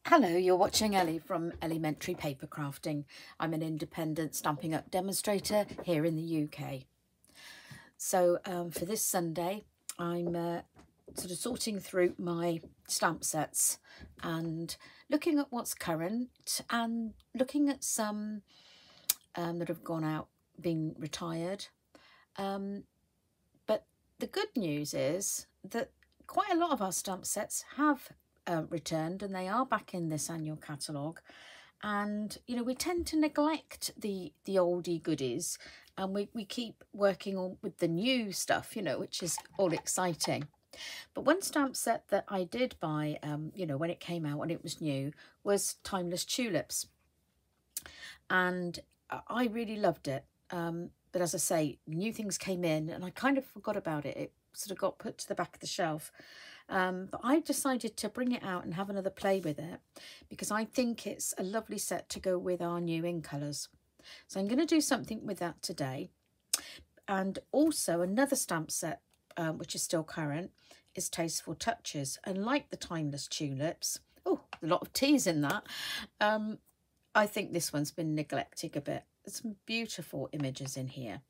Hello, you're watching Ellie from Elementary Paper Crafting. I'm an independent Stampin' Up demonstrator here in the UK. So for this Sunday, I'm sort of sorting through my stamp sets and looking at what's current and looking at some that have gone out, been retired. But the good news is that quite a lot of our stamp sets have returned, and they are back in this annual catalogue. And you know, we tend to neglect the oldie goodies, and we keep working on with the new stuff, you know, which is all exciting. But one stamp set that I did buy, you know, when it came out, when it was new, was Timeless Tulips, and I really loved it. But as I say, new things came in and I kind of forgot about it. It sort of got put to the back of the shelf. But I decided to bring it out and have another play with it because I think it's a lovely set to go with our new in colours. So I'm going to do something with that today. And also another stamp set, which is still current, is Tasteful Touches. And like the Timeless Tulips, oh, a lot of T's in that, I think this one's been neglected a bit. There's some beautiful images in here.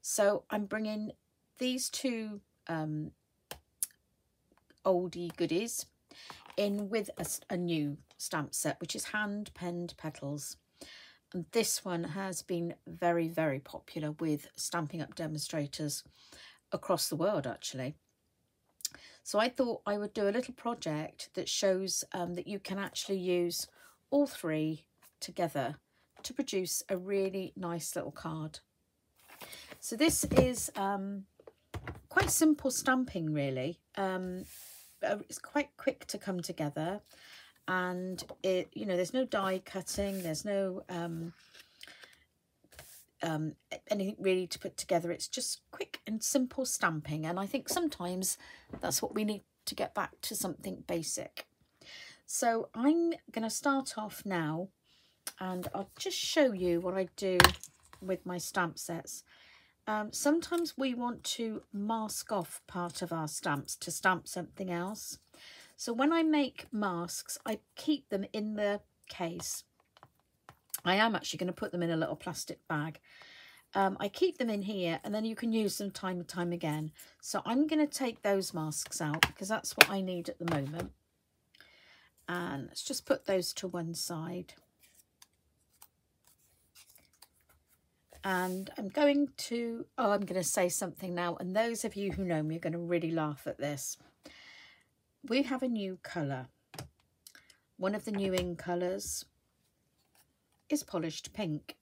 So I'm bringing these two oldie goodies in with a new stamp set, which is hand penned petals. And this one has been very, very popular with Stampin' Up demonstrators across the world, actually. So I thought I would do a little project that shows that you can actually use all three together to produce a really nice little card. So this is quite simple stamping, really. It's quite quick to come together, and it, you know, there's no die cutting, there's no anything really to put together. It's just quick and simple stamping, and I think sometimes that's what we need to get back to, something basic. So I'm going to start off now, and I'll just show you what I do with my stamp sets. Sometimes we want to mask off part of our stamps to stamp something else. So when I make masks, I keep them in the case. I am actually going to put them in a little plastic bag. I keep them in here, and then you can use them time and time again. So I'm going to take those masks out because that's what I need at the moment. And let's just put those to one side. And I'm going to, I'm going to say something now, and those of you who know me are going to really laugh at this. We have a new colour. One of the new in colours is Polished Pink.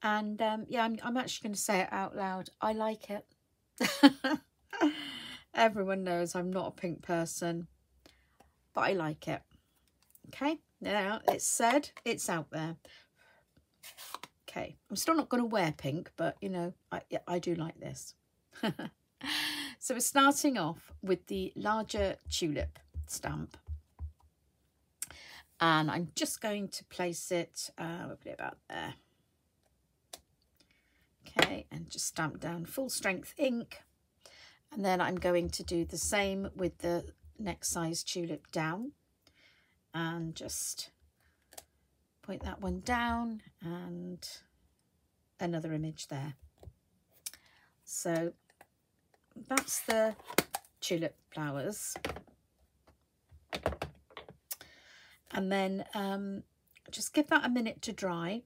And yeah, I'm actually going to say it out loud. I like it. Everyone knows I'm not a pink person, but I like it. Okay, now it's said, it's out there. Okay, I'm still not going to wear pink, but you know, I do like this. So we're starting off with the larger tulip stamp, and I'm just going to place it probably about there. Okay, and just stamp down full strength ink, and then I'm going to do the same with the next size tulip down, and just point that one down and another image there. So that's the tulip flowers. And then just give that a minute to dry.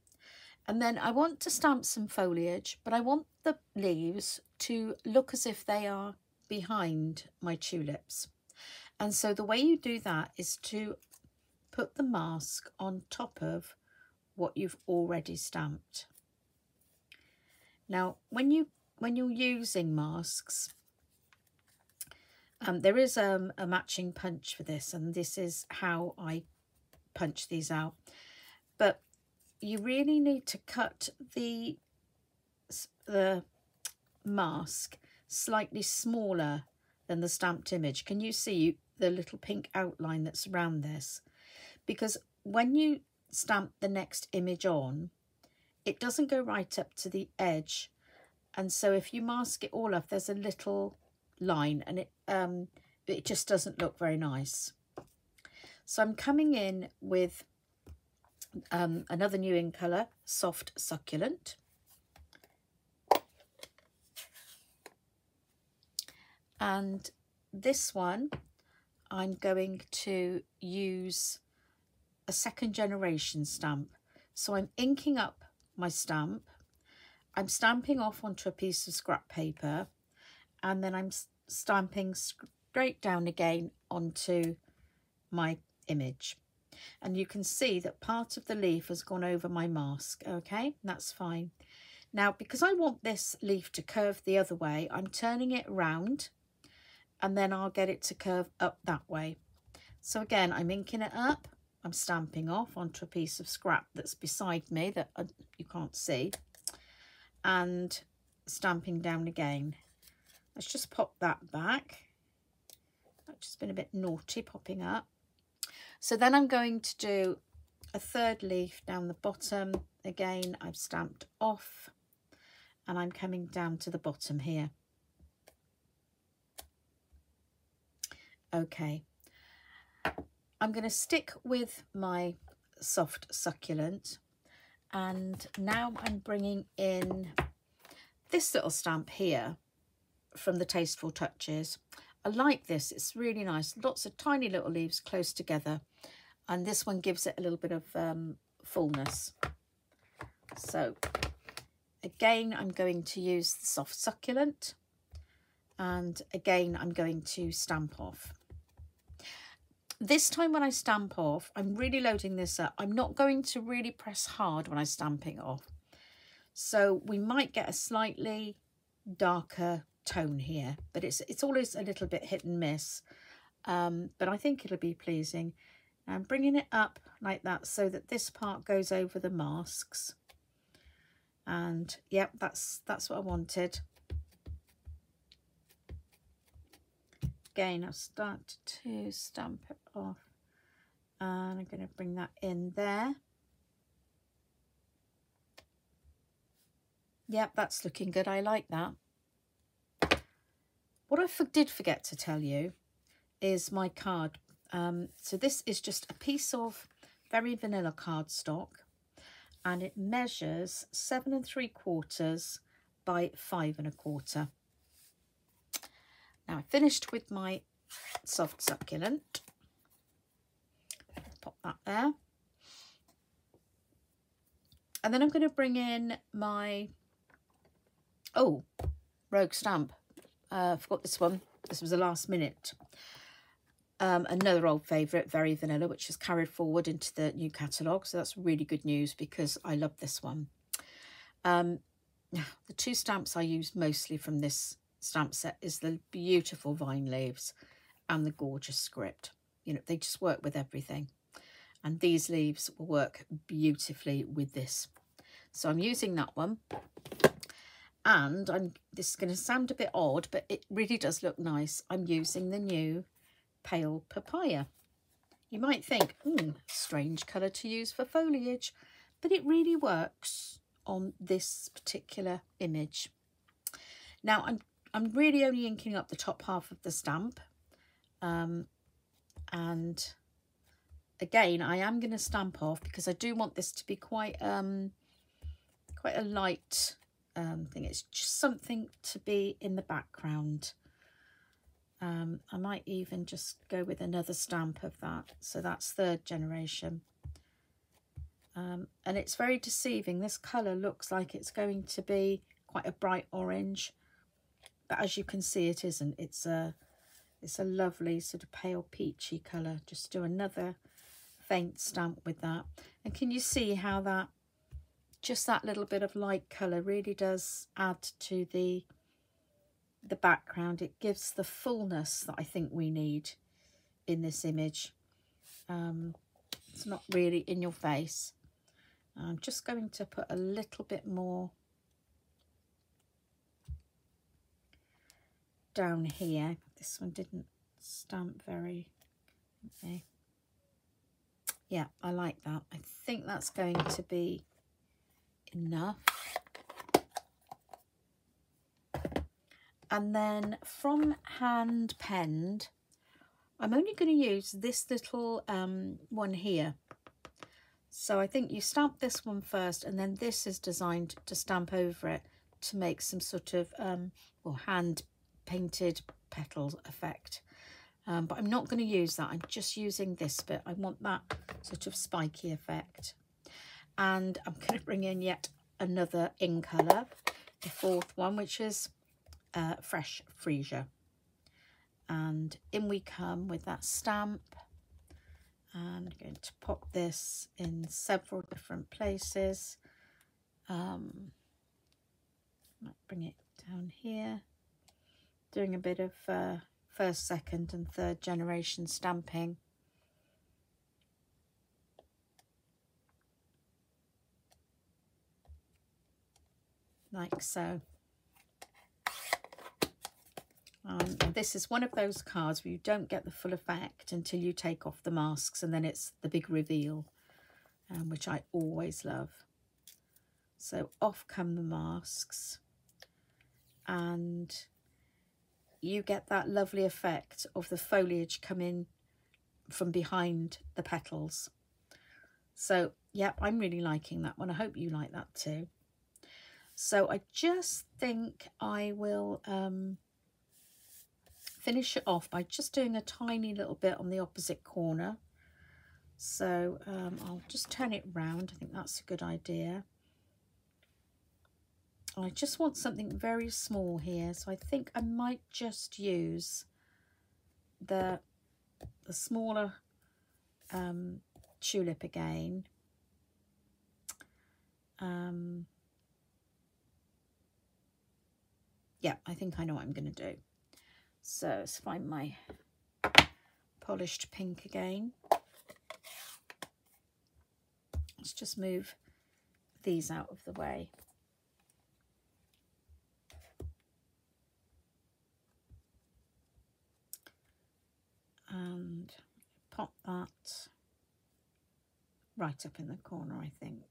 And then I want to stamp some foliage, but I want the leaves to look as if they are behind my tulips. And so the way you do that is to put the mask on top of what you've already stamped. Now, when you're using masks, there is a matching punch for this, and this is how I punch these out. But you really need to cut the mask slightly smaller than the stamped image. Can you see the little pink outline that's around this? Because when you stamp the next image on, it doesn't go right up to the edge, and so if you mask it all off, there's a little line, and it just doesn't look very nice. So I'm coming in with another new in colour, Soft Succulent. And this one, I'm going to use a second generation stamp. So I'm inking up my stamp. I'm stamping off onto a piece of scrap paper, and then I'm stamping straight down again onto my image. And you can see that part of the leaf has gone over my mask. Okay, that's fine. Now, because I want this leaf to curve the other way, I'm turning it around, and then I'll get it to curve up that way. So again, I'm inking it up, I'm stamping off onto a piece of scrap that's beside me that you can't see, and stamping down again. Let's just pop that back. That's just been a bit naughty popping up. So then I'm going to do a third leaf down the bottom. Again, I've stamped off, and I'm coming down to the bottom here. Okay, I'm going to stick with my Soft Succulent, and now I'm bringing in this little stamp here from the Tasteful Touches. I like this, it's really nice, lots of tiny little leaves close together, and this one gives it a little bit of fullness. So again, I'm going to use the Soft Succulent, and again I'm going to stamp off. This time when I stamp off, I'm really loading this up. I'm not going to really press hard when I'm stamping off. So we might get a slightly darker tone here, but it's always a little bit hit and miss. But I think it'll be pleasing. I'm bringing it up like that so that this part goes over the masks. And yep, that's what I wanted. Again, I've started to stamp it off, and I'm going to bring that in there. Yep, that's looking good. I like that. What I did forget to tell you is my card. So this is just a piece of very vanilla cardstock, and it measures 7 3/4 by 5 1/4. Now I finished with my Soft Succulent. Pop that there. And then I'm going to bring in my, Rogue Stamp. I forgot this one. This was a last minute. Another old favourite, Very Vanilla, which is carried forward into the new catalogue. So that's really good news because I love this one. The two stamps I use mostly from this stamp set is the beautiful vine leaves and the gorgeous script. You know, they just work with everything. And these leaves will work beautifully with this. So I'm using that one. And this is going to sound a bit odd, but it really does look nice. I'm using the new Pale Papaya. You might think, strange colour to use for foliage, but it really works on this particular image. Now I'm really only inking up the top half of the stamp, and again I am going to stamp off because I do want this to be quite a light thing. It's just something to be in the background. I might even just go with another stamp of that. So that's 3rd generation. And it's very deceiving. This colour looks like it's going to be quite a bright orange, but as you can see, it isn't. It's a lovely sort of pale peachy colour. Just do another faint stamp with that. And can you see how that, just that little bit of light colour really does add to the background. It gives the fullness that I think we need in this image. It's not really in your face. I'm just going to put a little bit more down here. This one didn't stamp very, okay. Yeah, I like that. I think that's going to be enough. And then from hand penned, I'm only going to use this little one here. So I think you stamp this one first, and then this is designed to stamp over it to make some sort of well, hand painted petals effect. But I'm not going to use that. I'm just using this bit. I want that sort of spiky effect. And I'm going to bring in yet another in colour, the fourth one, which is Fresh Freesia. And in we come with that stamp. And I'm going to pop this in several different places. Might bring it down here. Doing a bit of first, second and third generation stamping. Like so. This is one of those cards where you don't get the full effect until you take off the masks, and then it's the big reveal, which I always love. So off come the masks, and you get that lovely effect of the foliage coming from behind the petals. So yeah, I'm really liking that one. I hope you like that too. So I just think I will finish it off by just doing a tiny little bit on the opposite corner. So I'll just turn it round. I think that's a good idea. I just want something very small here, so I think I might just use the smaller tulip again. Yeah, I think I know what I'm going to do. So let's find my polished pink again. Let's just move these out of the way. And pop that right up in the corner, I think.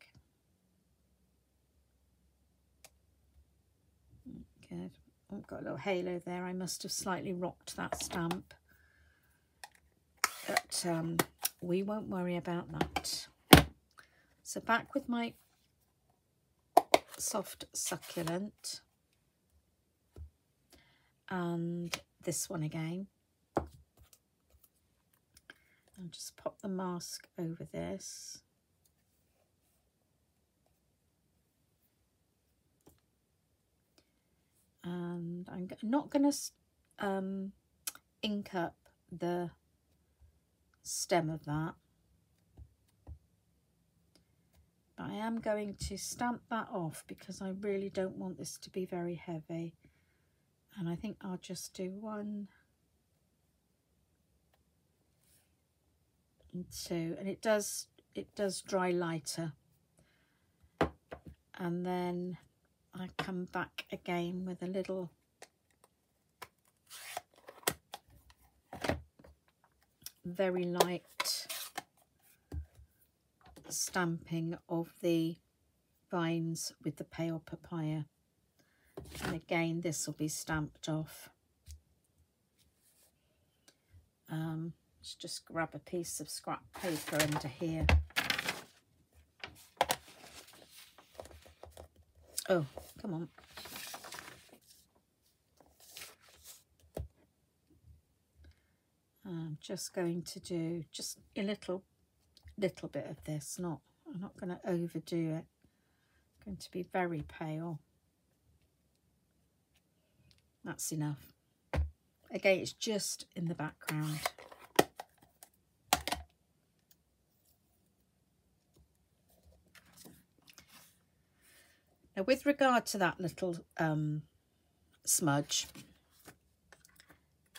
Good. I've got a little halo there. I must have slightly rocked that stamp. But we won't worry about that. So back with my soft succulent. And this one again. I'll just pop the mask over this. And I'm not going to ink up the stem of that. But I am going to stamp that off because I really don't want this to be very heavy. And I think I'll just do 1 and 2, and it does dry lighter. And then I come back again with a little very light stamping of the vines with the pale papaya. And again, this will be stamped off. Let's just grab a piece of scrap paper under here. Oh, come on. I'm just going to do just a little bit of this. I'm not going to overdo it. I'm going to be very pale. That's enough. Again, it's just in the background. Now, with regard to that little smudge,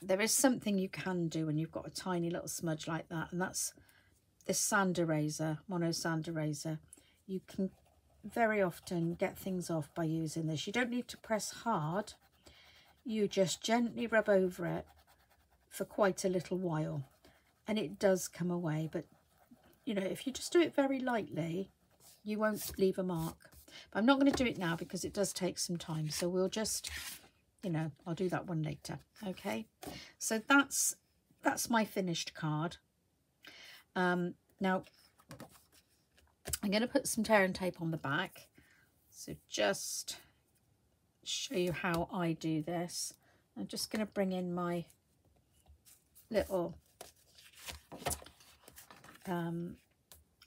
there is something you can do when you've got a tiny little smudge like that, and that's this sand eraser, mono sand eraser. You can very often get things off by using this. You don't need to press hard. You just gently rub over it for quite a little while, and it does come away. But, you know, if you just do it very lightly, you won't leave a mark. But I'm not going to do it now because it does take some time. So we'll just, you know, I'll do that one later. Okay. So that's that's my finished card. Now I'm going to put some tear and tape on the back. So just show you how I do this. I'm just going to bring in my little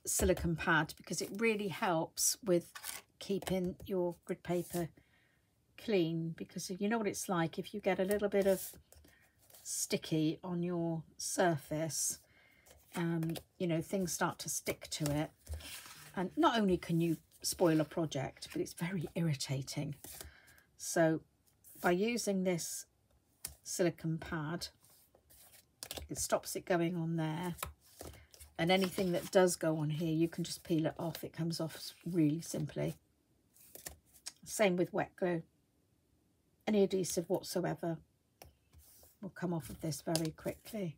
silicone pad, because it really helps with keeping your grid paper clean, because you know what it's like if you get a little bit of sticky on your surface, you know, things start to stick to it, and not only can you spoil a project, but it's very irritating. So by using this silicone pad, it stops it going on there, and anything that does go on here, you can just peel it off. It comes off really simply. Same with wet glue. Any adhesive whatsoever will come off of this very quickly.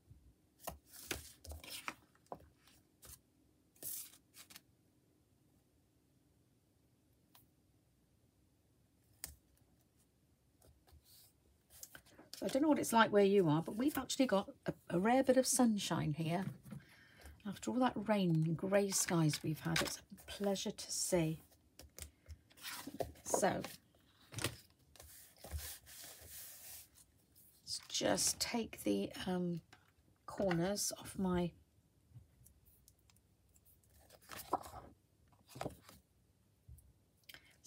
So I don't know what it's like where you are, but we've actually got a rare bit of sunshine here. After all that rain and grey skies we've had, it's a pleasure to see. So let's just take the corners off my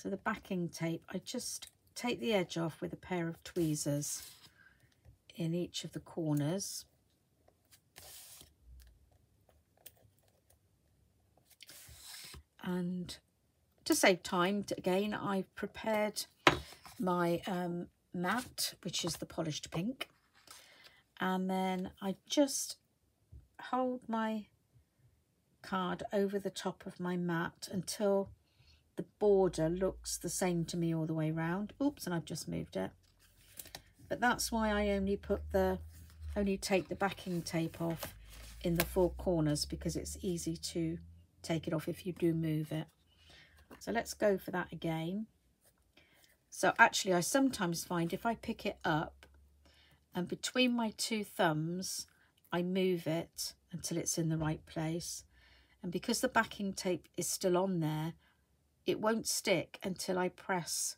the backing tape. I just take the edge off with a pair of tweezers in each of the corners. And to save time, again, I've prepared my mat, which is the polished pink. And then I just hold my card over the top of my mat until the border looks the same to me all the way around. Oops, and I've just moved it. But that's why I only take the backing tape off in the four corners, because it's easy to take it off if you do move it. So let's go for that again. So actually I sometimes find if I pick it up and between my two thumbs I move it until it's in the right place, and because the backing tape is still on there, it won't stick until I press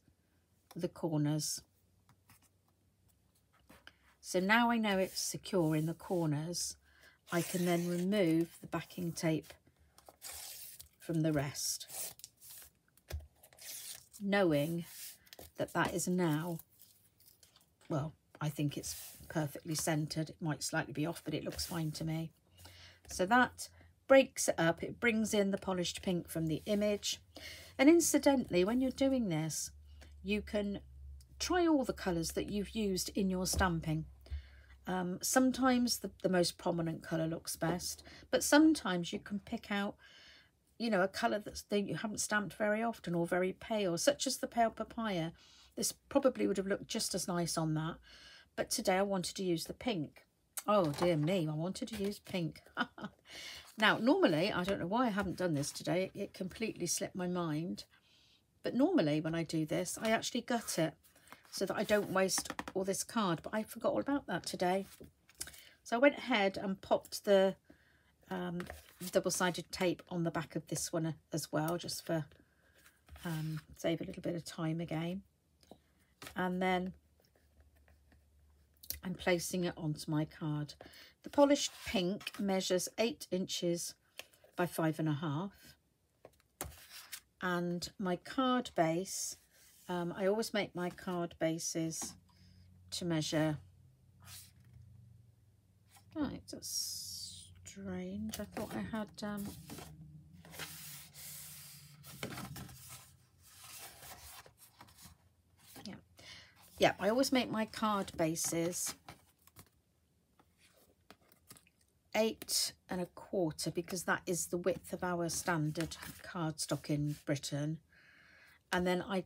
the corners. So now I know it's secure in the corners, I can then remove the backing tape from the rest, knowing that that is now, well, I think it's perfectly centered. It might slightly be off, but it looks fine to me. So that breaks it up. It brings in the polished pink from the image. And incidentally, when you're doing this, you can try all the colours that you've used in your stamping. Sometimes the most prominent colour looks best, but sometimes you can pick out, you know, a colour that you haven't stamped very often or very pale, such as the pale papaya. This probably would have looked just as nice on that, but today I wanted to use the pink. Oh dear me, I wanted to use pink. Now normally, I don't know why I haven't done this today, it completely slipped my mind, but normally when I do this I actually gut it so that I don't waste all this card, but I forgot all about that today. So I went ahead and popped the double-sided tape on the back of this one as well, just for save a little bit of time again. And then I'm placing it onto my card. The polished pink measures 8 inches by 5.5, and my card base, I always make my card bases to measure. Right, that's strange. I thought I had yeah, I always make my card bases 8 1/4, because that is the width of our standard cardstock in Britain. And then I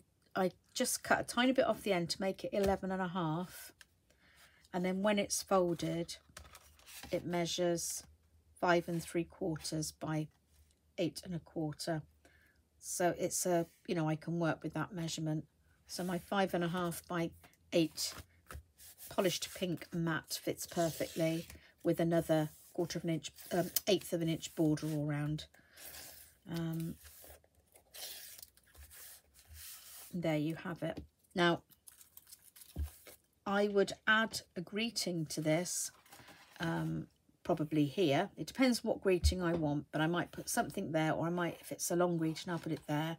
just cut a tiny bit off the end to make it 11 1/2, and then when it's folded it measures 5 3/4 by 8 1/4. So it's a, you know, I can work with that measurement. So my 5 1/2 by 8 polished pink mat fits perfectly. with another 1/4 of an inch, 1/8 of an inch border all round. There you have it. Now, I would add a greeting to this, probably here. It depends what greeting I want, but I might put something there, or I might, if it's a long greeting, I'll put it there.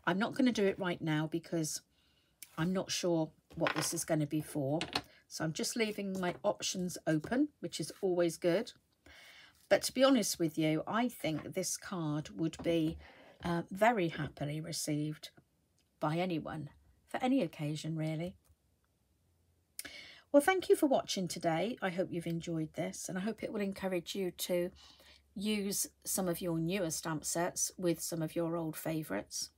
I'm not going to do it right now because I'm not sure what this is going to be for. So I'm just leaving my options open, which is always good. But to be honest with you, I think this card would be very happily received by anyone for any occasion, really. Well, thank you for watching today. I hope you've enjoyed this, and I hope it will encourage you to use some of your newer stamp sets with some of your old favourites.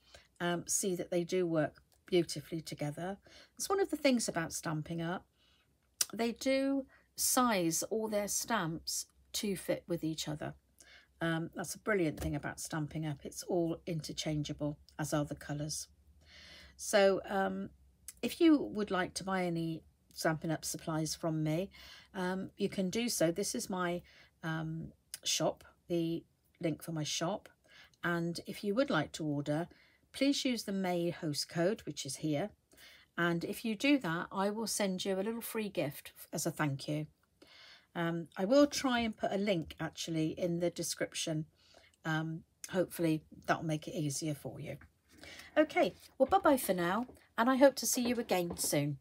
See that they do work beautifully together. It's one of the things about Stampin' Up. They do size all their stamps to fit with each other. That's a brilliant thing about Stampin' Up. It's all interchangeable, as are the colours. So if you would like to buy any Stampin' Up supplies from me, you can do so. This is my shop, the link for my shop. And if you would like to order, please use the May host code, which is here. And if you do that, I will send you a little free gift as a thank you. I will try and put a link actually in the description. Hopefully that'll make it easier for you. Okay, well, bye-bye for now, and I hope to see you again soon.